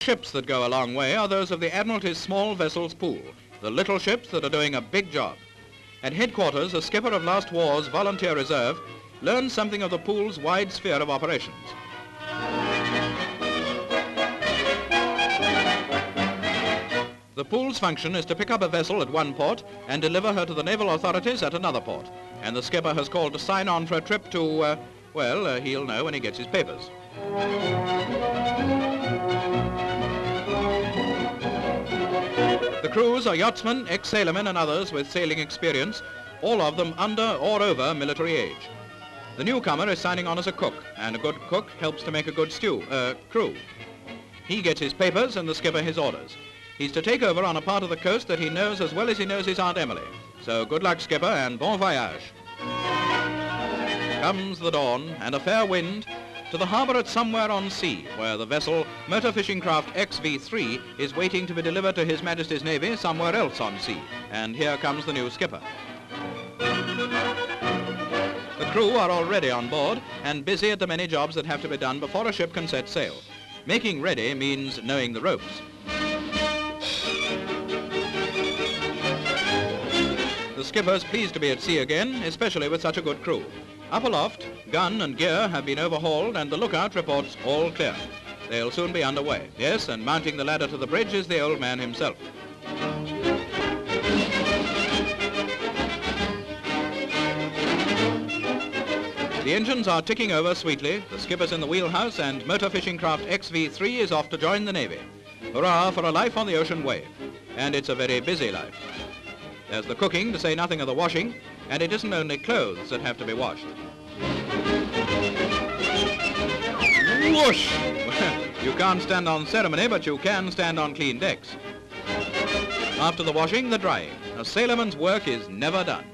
Ships that go a long way are those of the Admiralty's small vessels pool, the little ships that are doing a big job. At headquarters, a skipper of last war's volunteer reserve learned something of the pool's wide sphere of operations. The pool's function is to pick up a vessel at one port and deliver her to the naval authorities at another port. And the skipper has called to sign on for a trip to, he'll know when he gets his papers. The crews are yachtsmen, ex-sailormen and others with sailing experience, all of them under or over military age. The newcomer is signing on as a cook, and a good cook helps to make a good crew. He gets his papers and the skipper his orders. He's to take over on a part of the coast that he knows as well as he knows his Aunt Emily. So good luck, skipper, and bon voyage. Comes the dawn and a fair wind to the harbour at Somewhere on Sea, where the vessel, motor fishing craft XV3, is waiting to be delivered to His Majesty's Navy somewhere else on sea. And here comes the new skipper. The crew are already on board and busy at the many jobs that have to be done before a ship can set sail. Making ready means knowing the ropes. The skipper's pleased to be at sea again, especially with such a good crew. Up aloft, gun and gear have been overhauled and the lookout reports all clear. They'll soon be underway. Yes, and mounting the ladder to the bridge is the old man himself. The engines are ticking over sweetly, the skipper's in the wheelhouse, and motor fishing craft XV3 is off to join the Navy. Hurrah for a life on the ocean wave. And it's a very busy life. There's the cooking, to say nothing of the washing, and it isn't only clothes that have to be washed. Whoosh! You can't stand on ceremony, but you can stand on clean decks. After the washing, the drying. A sailorman's work is never done.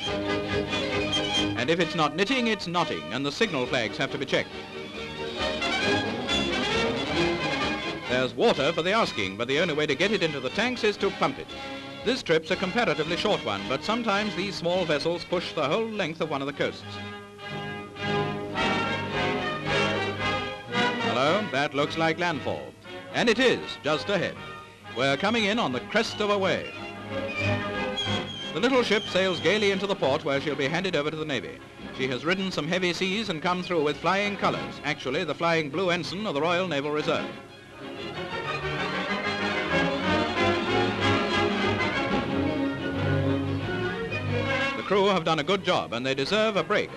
And if it's not knitting, it's knotting, and the signal flags have to be checked. There's water for the asking, but the only way to get it into the tanks is to pump it. This trip's a comparatively short one, but sometimes these small vessels push the whole length of one of the coasts. Hello, that looks like landfall. And it is, just ahead. We're coming in on the crest of a wave. The little ship sails gaily into the port where she'll be handed over to the Navy. She has ridden some heavy seas and come through with flying colours, actually the flying blue ensign of the Royal Naval Reserve. The crew have done a good job and they deserve a break.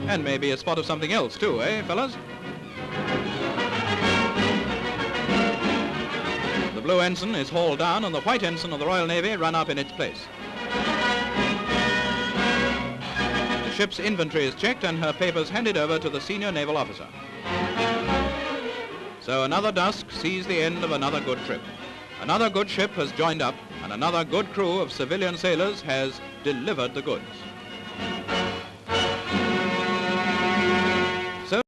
And maybe a spot of something else too, eh, fellas? The blue ensign is hauled down and the white ensign of the Royal Navy run up in its place. The ship's inventory is checked and her papers handed over to the senior naval officer. So another dusk sees the end of another good trip. Another good ship has joined up and another good crew of civilian sailors has delivered the goods.